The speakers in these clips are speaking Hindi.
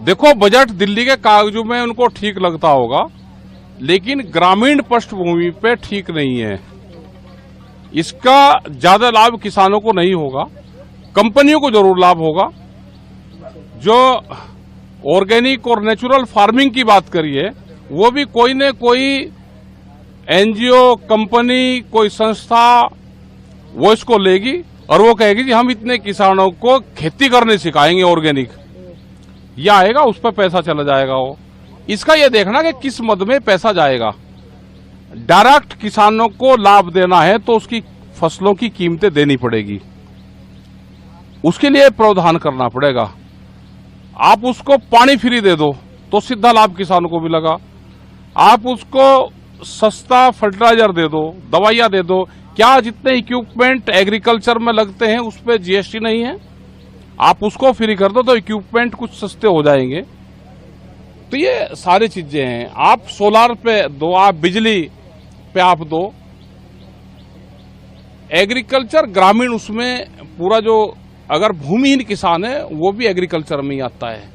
देखो, बजट दिल्ली के कागजों में उनको ठीक लगता होगा, लेकिन ग्रामीण पृष्ठभूमि पे ठीक नहीं है। इसका ज्यादा लाभ किसानों को नहीं होगा, कंपनियों को जरूर लाभ होगा। जो ऑर्गेनिक और नेचुरल फार्मिंग की बात करी है, वो भी कोई न कोई एनजीओ, कंपनी, कोई संस्था वो इसको लेगी और वो कहेगी जी हम इतने किसानों को खेती करने सिखाएंगे ऑर्गेनिक। ये आएगा, उस पर पैसा चला जाएगा। वो इसका ये देखना कि किस मद में पैसा जाएगा। डायरेक्ट किसानों को लाभ देना है तो उसकी फसलों की कीमतें देनी पड़ेगी, उसके लिए प्रावधान करना पड़ेगा। आप उसको पानी फ्री दे दो तो सीधा लाभ किसानों को मिलेगा। आप उसको सस्ता फर्टिलाइजर दे दो, दवाइयां दे दो। क्या जितने इक्विपमेंट एग्रीकल्चर में लगते हैं उस पर जीएसटी नहीं है? आप उसको फ्री कर दो तो इक्विपमेंट कुछ सस्ते हो जाएंगे। तो ये सारी चीजें हैं। आप सोलार पे दो, आप बिजली पे आप दो। एग्रीकल्चर ग्रामीण, उसमें पूरा जो अगर भूमिहीन किसान है वो भी एग्रीकल्चर में ही आता है।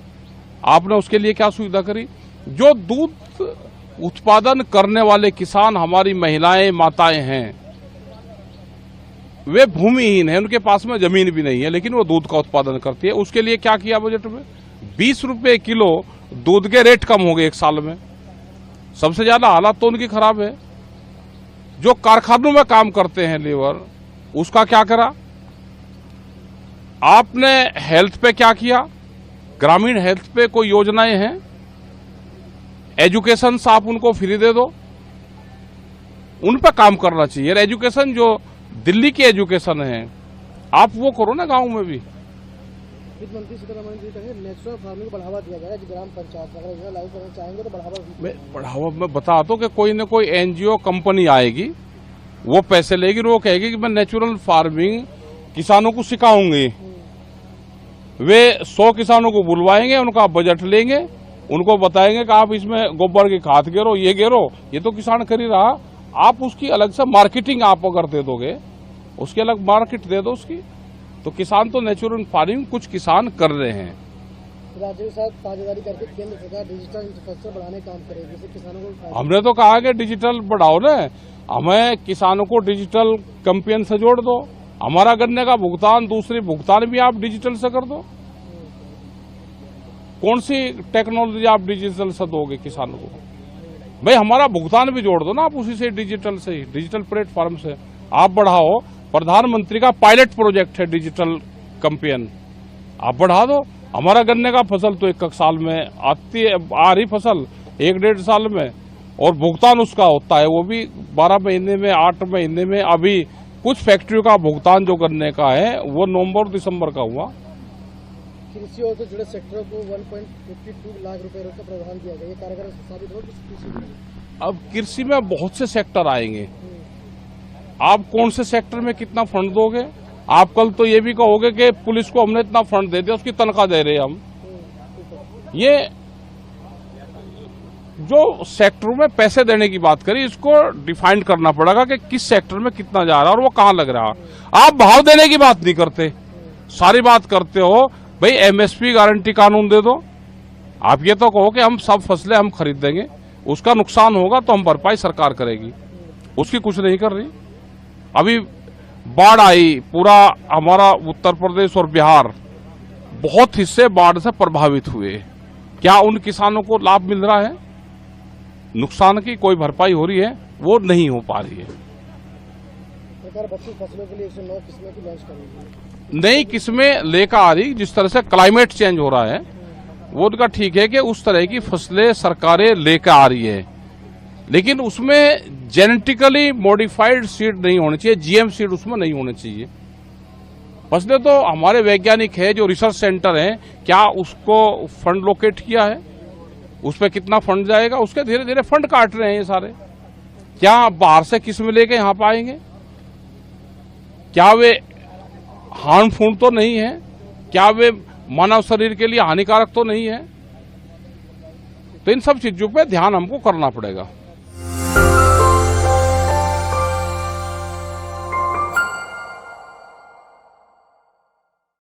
आपने उसके लिए क्या सुविधा करी? जो दूध उत्पादन करने वाले किसान, हमारी महिलाएं, माताएं हैं, वे भूमिहीन हैं, उनके पास में जमीन भी नहीं है, लेकिन वो दूध का उत्पादन करती है। उसके लिए क्या किया बजट में? 20 रुपए किलो दूध के रेट कम हो गए एक साल में। सबसे ज्यादा हालत तो उनकी खराब है। जो कारखानों में काम करते हैं लेबर, उसका क्या करा? आपने हेल्थ पे क्या किया? ग्रामीण हेल्थ पे कोई योजनाएं हैं? एजुकेशन आप उनको फ्री दे दो, उन पे काम करना चाहिए। एजुकेशन जो दिल्ली की एजुकेशन है, आप वो करो ना गांव में भी। वित्त मंत्री सीतारमण जी कहे नेचुरल फार्मिंग को बढ़ावा दिया जाए ग्राम पंचायत में। अगर योजना लागू करना चाहेंगे तो बढ़ावा मैं बता दो कि कोई न कोई एनजीओ, कंपनी आएगी, वो पैसे लेगी, वो कहेगी कि मैं नेचुरल फार्मिंग किसानों को सिखाऊंगी। वे 100 किसानों को बुलवाएंगे, उनका बजट लेंगे, उनको बताएंगे कि आप इसमें गोबर की खाद गिरो, ये गिरो। ये तो किसान कर ही रहा। आप उसकी अलग से मार्केटिंग आप अगर दे दोगे, उसकी अलग मार्केट दे दो उसकी, तो किसान तो नेचुरल फार्मिंग कुछ किसान कर रहे हैं। राज्य के साथ साझेदारी करके केंद्र सरकार डिजिटल इंफ्रास्ट्रक्चर बढ़ाने का काम करेगी, जिससे किसानों को। हमने तो कहा कि डिजिटल बढ़ाओ ना, हमें किसानों को डिजिटल कैंपेन से जोड़ दो। हमारा गन्ने का भुगतान, दूसरी भुगतान भी आप डिजिटल से कर दो। कौन सी टेक्नोलॉजी आप डिजिटल से दोगे किसानों को? भाई हमारा भुगतान भी जोड़ दो ना आप उसी से, डिजिटल से ही, डिजिटल प्लेटफॉर्म से आप बढ़ाओ। प्रधानमंत्री का पायलट प्रोजेक्ट है डिजिटल कैंपेन, आप बढ़ा दो। हमारा गन्ने का फसल तो एक साल में आ रही फसल 1-1.5 साल में, और भुगतान उसका होता है वो भी 12 महीने में, 8 महीने में। अभी कुछ फैक्ट्रियों का भुगतान जो गन्ने का है वो नवंबर दिसंबर का हुआ। कृषि और से जुड़े सेक्टरों को 1.52 लाख रुपए का प्रावधान दिया गया, ये कारगर साबित हो। अब कृषि में बहुत से सेक्टर आएंगे, आप कौन से सेक्टर में कितना फंड दोगे? आप कल तो ये भी कहोगे कि पुलिस को हमने इतना फंड दे दिया, उसकी तनख्वाह दे रहे हम। ये जो सेक्टरों में पैसे देने की बात करी, इसको डिफाइन करना पड़ेगा कि किस सेक्टर में कितना जा रहा है और वो कहां लग रहा है। आप भाव देने की बात नहीं करते, सारी बात करते हो भाई एमएसपी गारंटी कानून दे दो। आप ये तो कहो कि हम सब फसलें हम खरीद देंगे, उसका नुकसान होगा तो हम भरपाई सरकार करेगी, उसकी कुछ नहीं कर रही। अभी बाढ़ आई, पूरा हमारा उत्तर प्रदेश और बिहार, बहुत हिस्से बाढ़ से प्रभावित हुए। क्या उन किसानों को लाभ मिल रहा है? नुकसान की कोई भरपाई हो रही है? वो नहीं हो पा रही है। सरकार 32 फसलों के लिए 109 किस्में की लॉन्च करेगी। नई किस्में लेकर आ रही, जिस तरह से क्लाइमेट चेंज हो रहा है वो उनका ठीक है कि उस तरह की फसलें सरकारें लेकर आ रही है, लेकिन उसमें जेनेटिकली मॉडिफाइड सीड नहीं होनी चाहिए, जीएम सीड उसमें नहीं होने चाहिए। फसलें तो हमारे वैज्ञानिक है, जो रिसर्च सेंटर हैं, क्या उसको फंड लोकेट किया है? उस पर कितना फंड जाएगा? उसके धीरे धीरे फंड काट रहे हैं ये सारे। क्या बाहर से किस्म लेके यहां पाएंगे? क्या वे हार्मफुल तो नहीं है? क्या वे मानव शरीर के लिए हानिकारक तो नहीं है? तो इन सब चीजों पे ध्यान हमको करना पड़ेगा।